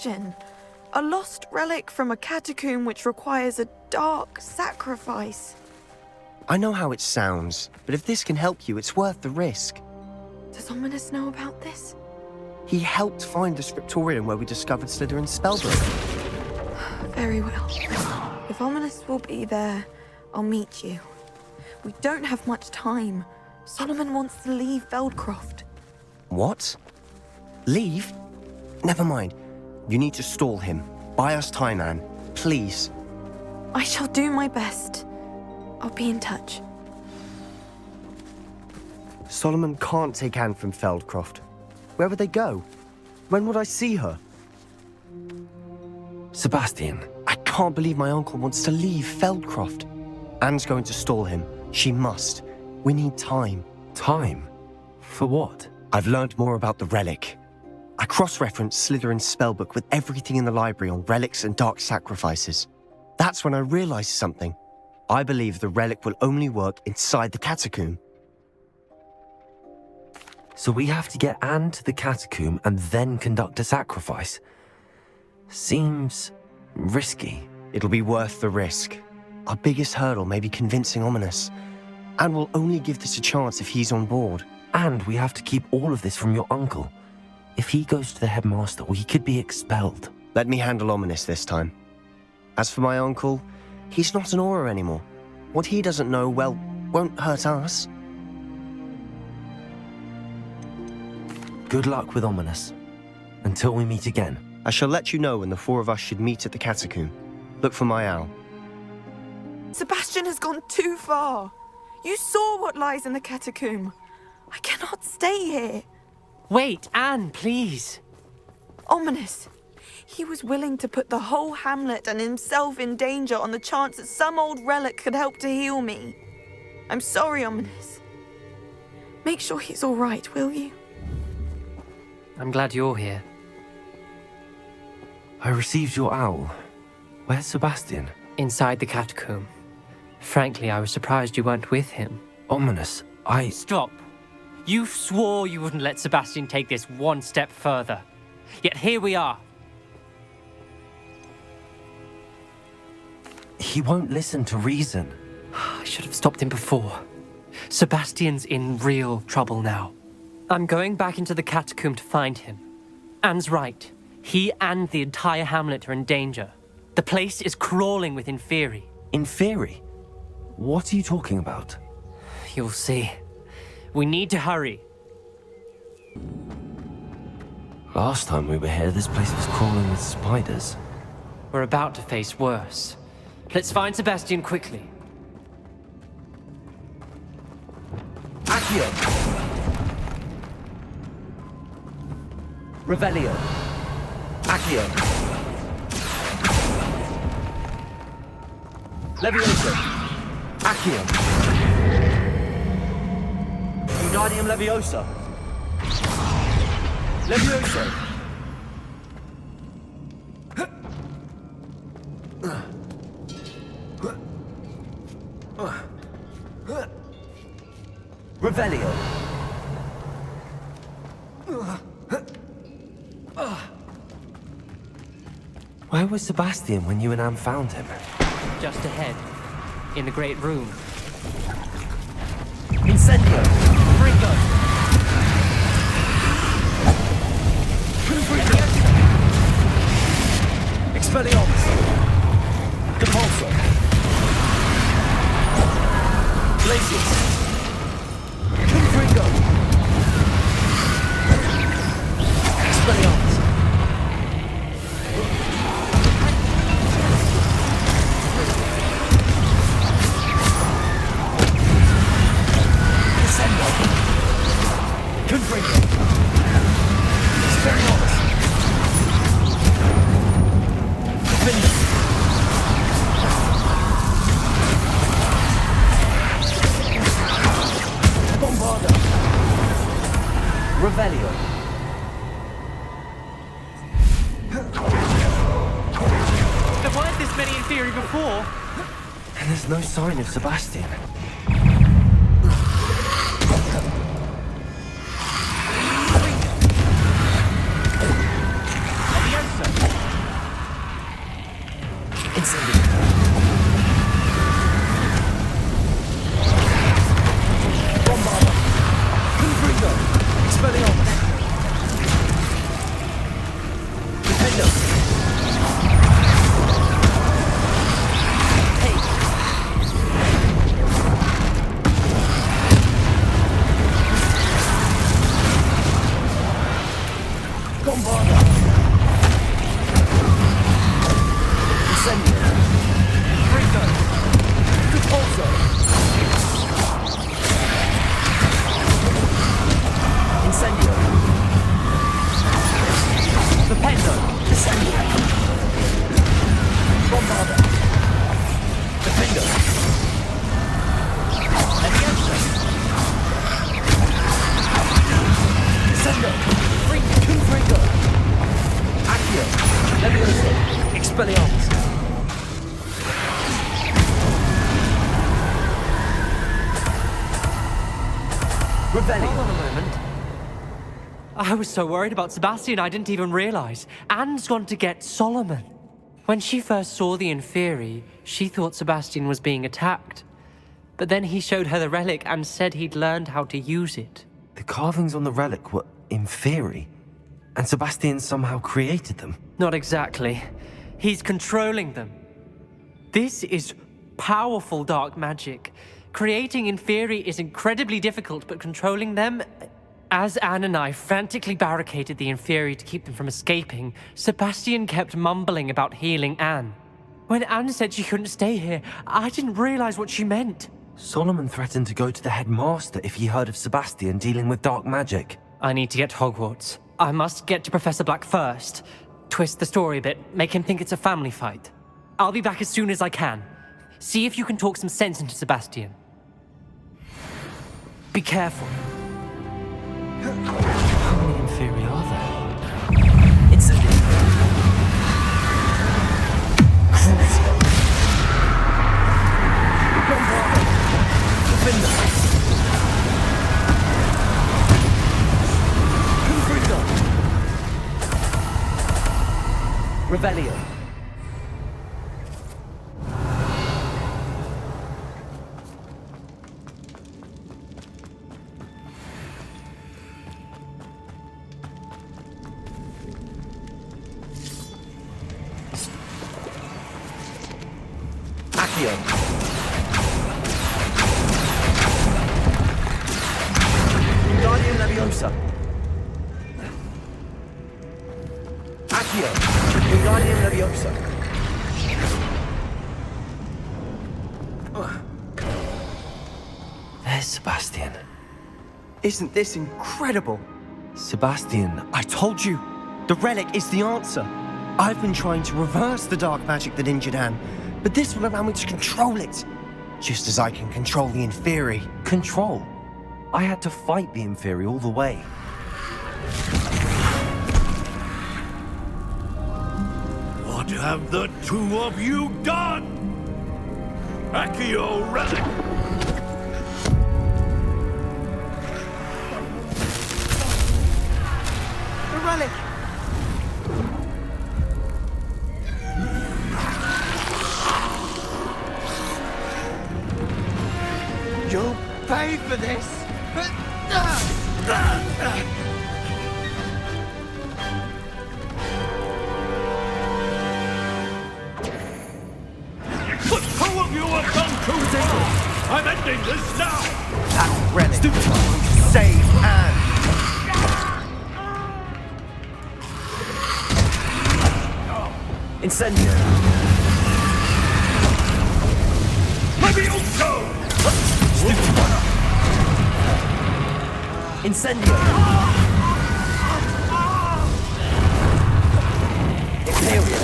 Sebastian. A lost relic from a catacomb which requires a dark sacrifice. I know how it sounds, but if this can help you, it's worth the risk. Does Ominis know about this? He helped find the scriptorium where we discovered Slytherin's spellbook. Very well. If Ominis will be there, I'll meet you. We don't have much time. Solomon wants to leave Feldcroft. What? Leave? Never mind. You need to stall him. Buy us time, Anne. Please. I shall do my best. I'll be in touch. Solomon can't take Anne from Feldcroft. Where would they go? When would I see her? Sebastian. I can't believe my uncle wants to leave Feldcroft. Anne's going to stall him. She must. We need time. Time? For what? I've learned more about the relic. I cross-referenced Slytherin's spellbook with everything in the library on relics and dark sacrifices. That's when I realized something. I believe the relic will only work inside the catacomb. So we have to get Anne to the catacomb and then conduct a sacrifice. Seems risky. It'll be worth the risk. Our biggest hurdle may be convincing Ominis. And we'll only give this a chance if he's on board. And we have to keep all of this from your uncle. If he goes to the headmaster, we could be expelled. Let me handle Ominis this time. As for my uncle, he's not an Auror anymore. What he doesn't know, well, won't hurt us. Good luck with Ominis. Until we meet again. I shall let you know when the four of us should meet at the catacomb. Look for my owl. Sebastian has gone too far. You saw what lies in the catacomb. I cannot stay here. Wait, Anne, please. Ominis. He was willing to put the whole hamlet and himself in danger on the chance that some old relic could help to heal me. I'm sorry, Ominis. Make sure he's all right, will you? I'm glad you're here. I received your owl. Where's Sebastian? Inside the catacomb. Frankly, I was surprised you weren't with him. Ominis, Stop. You swore you wouldn't let Sebastian take this one step further. Yet here we are. He won't listen to reason. I should have stopped him before. Sebastian's in real trouble now. I'm going back into the catacomb to find him. Anne's right. He and the entire hamlet are in danger. The place is crawling with Inferi. Inferi? What are you talking about? You'll see. We need to hurry. Last time we were here, this place was crawling with spiders. We're about to face worse. Let's find Sebastian quickly. Accio! Revelio! Accio! Levioso! Accio! Wingardium Leviosa! Levioso! Revelio! Where was Sebastian when you and Anne found him? Just ahead, in the great room. Incendio! Fringo! Expelliarmus! Depulso! Glacius! Confringo! Expelliarmus! Descendo! Confringo! Expelliarmus! Defender! Bombarda! Revelio! There weren't this many in theory before. And there's no sign of Sebastian. Leviosa! Hold on a moment. I was so worried about Sebastian I didn't even realize. Anne's gone to get Solomon. When she first saw the Inferi, she thought Sebastian was being attacked. But then he showed her the relic and said he'd learned how to use it. The carvings on the relic were Inferi, and Sebastian somehow created them. Not exactly. He's controlling them. This is powerful dark magic. Creating Inferi is incredibly difficult, but controlling them... As Anne and I frantically barricaded the Inferi to keep them from escaping, Sebastian kept mumbling about healing Anne. When Anne said she couldn't stay here, I didn't realize what she meant. Solomon threatened to go to the headmaster if he heard of Sebastian dealing with dark magic. I need to get to Hogwarts. I must get to Professor Black first. Twist the story a bit, make him think it's a family fight. I'll be back as soon as I can. See if you can talk some sense into Sebastian. Be careful. How many Inferi are there? It's a... Revelio. Accio. Guardian Leviosa. Accio. Guardian Leviosa. There's Sebastian. Isn't this incredible? Sebastian, I told you, the relic is the answer. I've been trying to reverse the dark magic that injured Anne, but this will allow me to control it. Just as I can control the Inferi. control. I had to fight the Inferi all the way. What have the two of you done? Accio relic! The relic! You'll pay for this! But two of you have done too little! I'm ending this now! That relic will save Anne! Incendio! Levioso! Incendio! Imperial!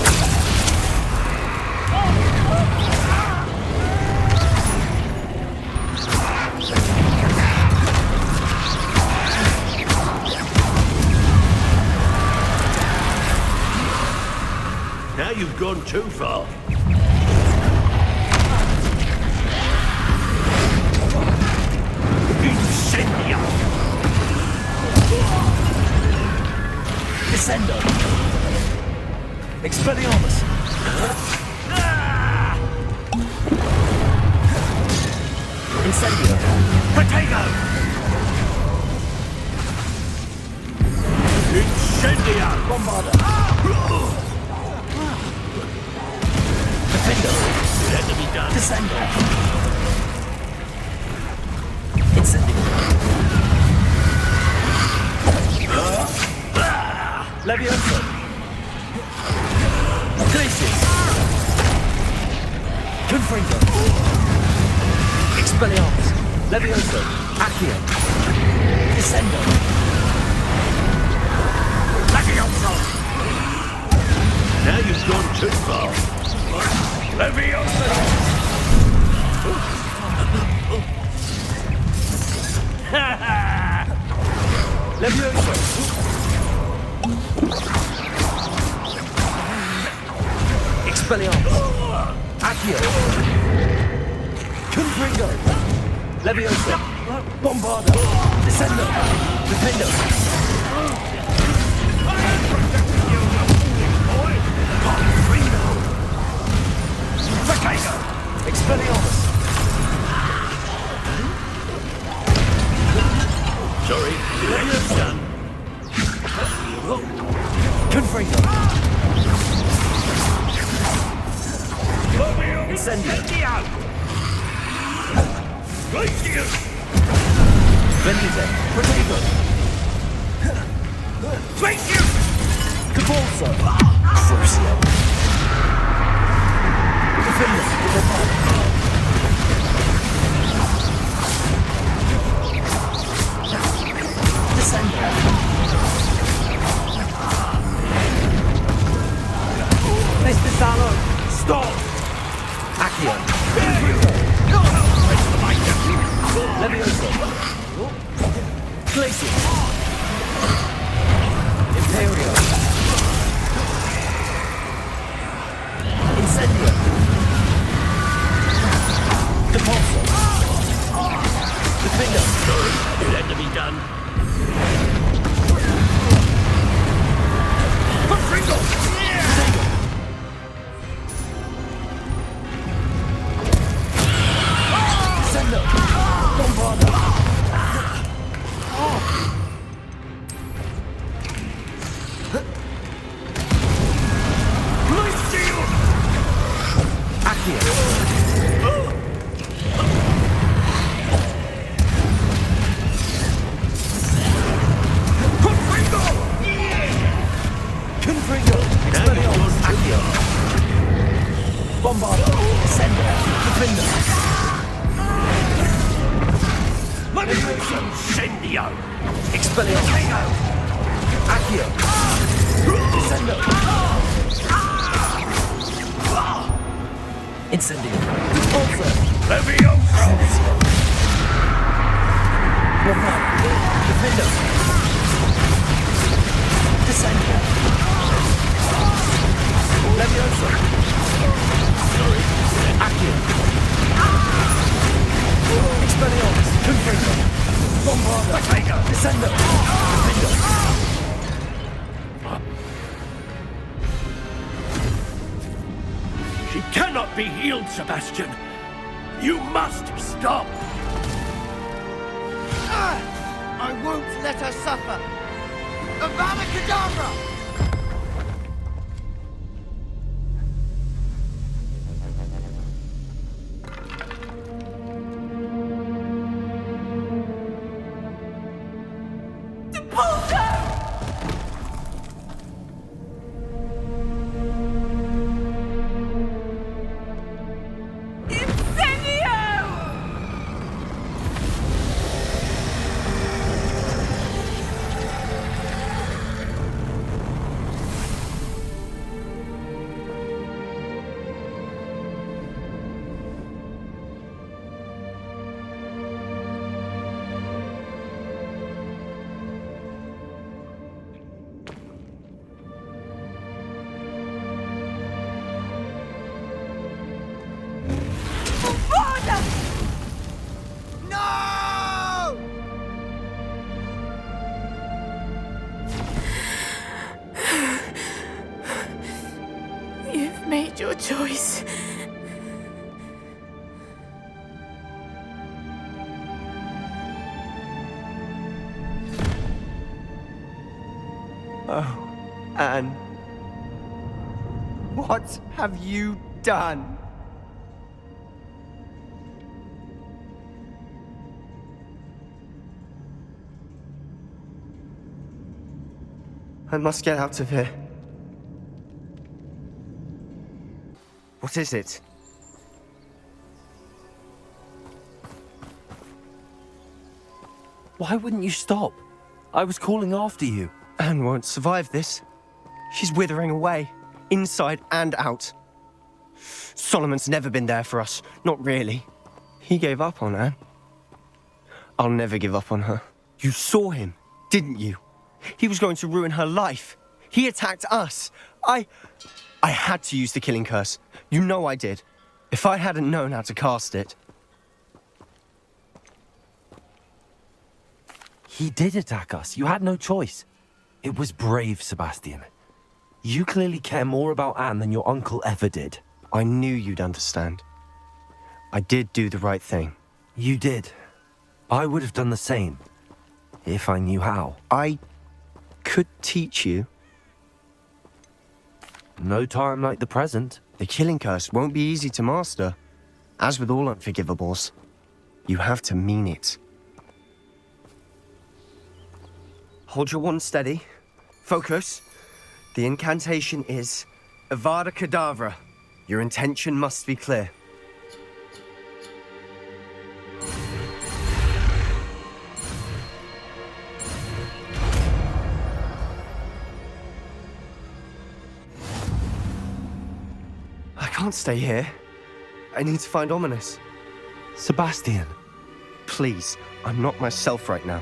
Now you've gone too far. Incendio! Descendo! Expelliarmus! Fuego! Incendio! Bombarda. Defendo! Let them be done. Descendo. Incendio. Levioso. Glacius. Confringo. Expelliarmus. Levioso. Accio. Descendo. Levioso! Now you've gone too far. Levioso! Levioso. Expelliarmus. Accio. Confringo. Levioso. Bombarda. Descendo. Defendo. Fuego! Expelliarmus. Sorry, let them be done. Confringo. Incendio. Glacius! Vendite. Protego. Glacius! Cabalso. Crucio. Defender. Descendo. Mr. Salon. Stop! Accio. Levioso. Glacius. Imperio. Incendio. Depulso. Defendo. Let them be done. Confringo! Descendo. Bombarda. Glacius! Accio. Confringo! Confringo. Expelliarmus. Accio. Bombarda. Descendo. Defendo. Incendio! Expelliarmus. Accio. Descendo. Incendio. Depulso. Levioso! Bombarda. Defendo. Descendo. Levioso. Accio. Expelliarmus. Confringo. Bombarda. Descendo. Defendo. She cannot be healed, Sebastian. You must stop. I won't let her suffer. Abadakeda브라! made your choice. Anne, what have you done? I must get out of here. What is it? Why wouldn't you stop? I was calling after you. Anne won't survive this. She's withering away, inside and out. Solomon's never been there for us, not really. He gave up on Anne. I'll never give up on her. You saw him, didn't you? He was going to ruin her life. He attacked us. I had to use the killing curse. You know I did. If I hadn't known how to cast it. He did attack us. You had no choice. It was brave, Sebastian. You clearly care more about Anne than your uncle ever did. I knew you'd understand. I did do the right thing. You did. I would have done the same, if I knew how. I could teach you. No time like the present. The killing curse won't be easy to master. As with all unforgivables, you have to mean it. Hold your wand steady. Focus. The incantation is Abadakeda브라. Your intention must be clear. I can't stay here. I need to find Ominis. Sebastian. Please, I'm not myself right now.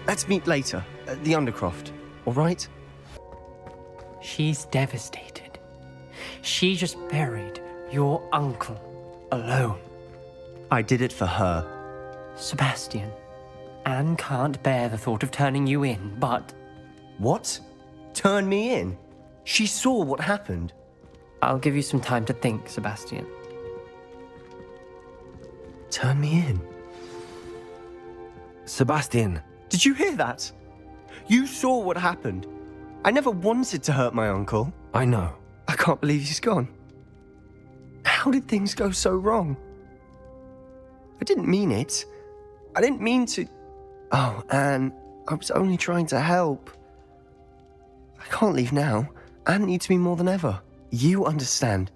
Let's meet later at the Undercroft, all right? She's devastated. She just buried your uncle alone. I did it for her. Sebastian, Anne can't bear the thought of turning you in, but What? Turn me in? She saw what happened. I'll give you some time to think, Sebastian. Turn me in? Sebastian. Did you hear that? You saw what happened. I never wanted to hurt my uncle. I know. I can't believe he's gone. How did things go so wrong? I didn't mean it. I didn't mean to... Oh, Anne, I was only trying to help. I can't leave now. Anne needs me more than ever. You understand.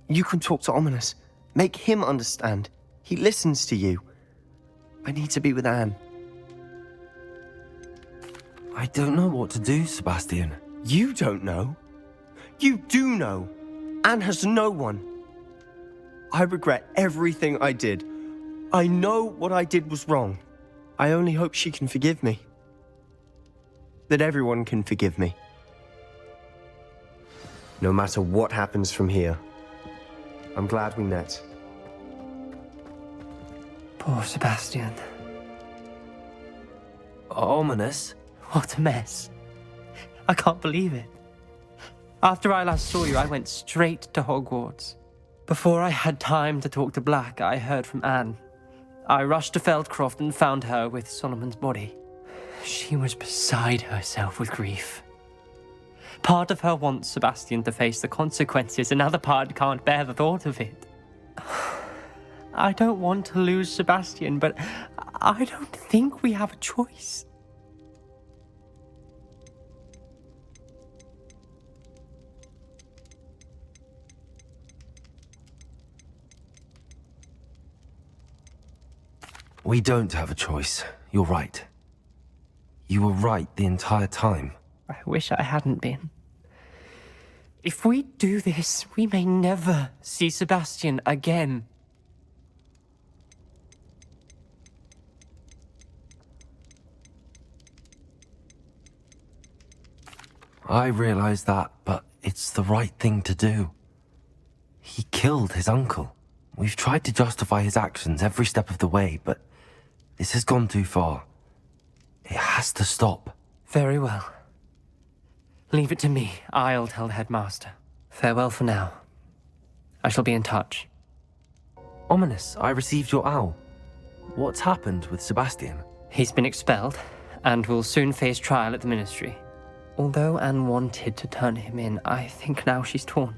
You can talk to Ominis. Make him understand. He listens to you. I need to be with Anne. I don't know what to do, Sebastian. You don't know. You do know. Anne has no one. I regret everything I did. I know what I did was wrong. I only hope she can forgive me. That everyone can forgive me. No matter what happens from here, I'm glad we met. Poor Sebastian. Ominis? What a mess. I can't believe it. After I last saw you, I went straight to Hogwarts. Before I had time to talk to Black, I heard from Anne. I rushed to Feldcroft and found her with Solomon's body. She was beside herself with grief. Part of her wants Sebastian to face the consequences, another part can't bear the thought of it. I don't want to lose Sebastian, but I don't think we have a choice. We don't have a choice. You're right. You were right the entire time. I wish I hadn't been. If we do this, we may never see Sebastian again. I realize that, but it's the right thing to do. He killed his uncle. We've tried to justify his actions every step of the way, but this has gone too far. It has to stop. Very well. Leave it to me. I'll tell the headmaster. Farewell for now. I shall be in touch. Ominis, I received your owl. What's happened with Sebastian? He's been expelled and will soon face trial at the ministry. Although Anne wanted to turn him in, I think now she's torn.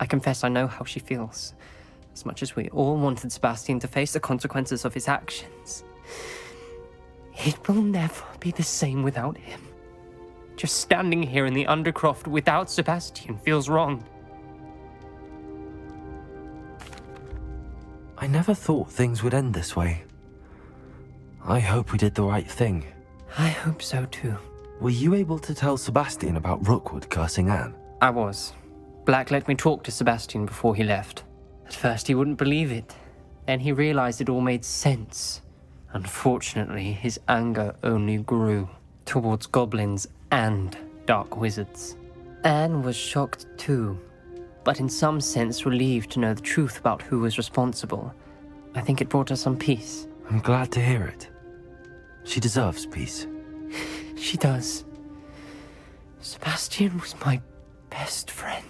I confess I know how she feels. As much as we all wanted Sebastian to face the consequences of his actions, it will never be the same without him. Just standing here in the Undercroft without Sebastian feels wrong. I never thought things would end this way. I hope we did the right thing. I hope so too. Were you able to tell Sebastian about Rookwood cursing Anne? I was. Black let me talk to Sebastian before he left. At first he wouldn't believe it. Then he realized it all made sense. Unfortunately, his anger only grew towards goblins and dark wizards. Anne was shocked too, but in some sense relieved to know the truth about who was responsible. I think it brought her some peace. I'm glad to hear it. She deserves peace. She does. Sebastian was my best friend.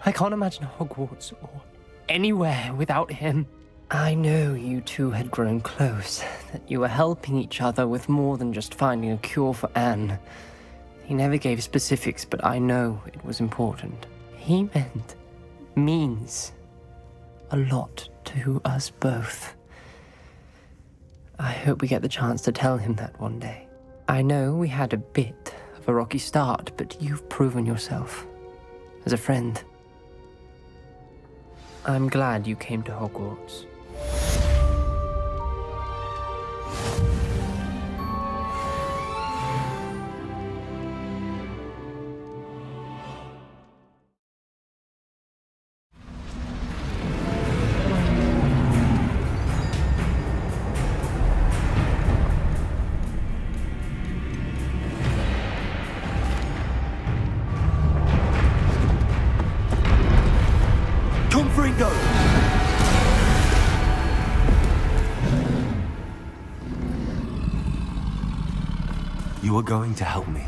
I can't imagine Hogwarts or anywhere without him. I know you two had grown close, that you were helping each other with more than just finding a cure for Anne. He never gave specifics, but I know it was important. He means a lot to us both. I hope we get the chance to tell him that one day. I know we had a bit of a rocky start, but you've proven yourself as a friend. I'm glad you came to Hogwarts. Confringo! You are going to help me.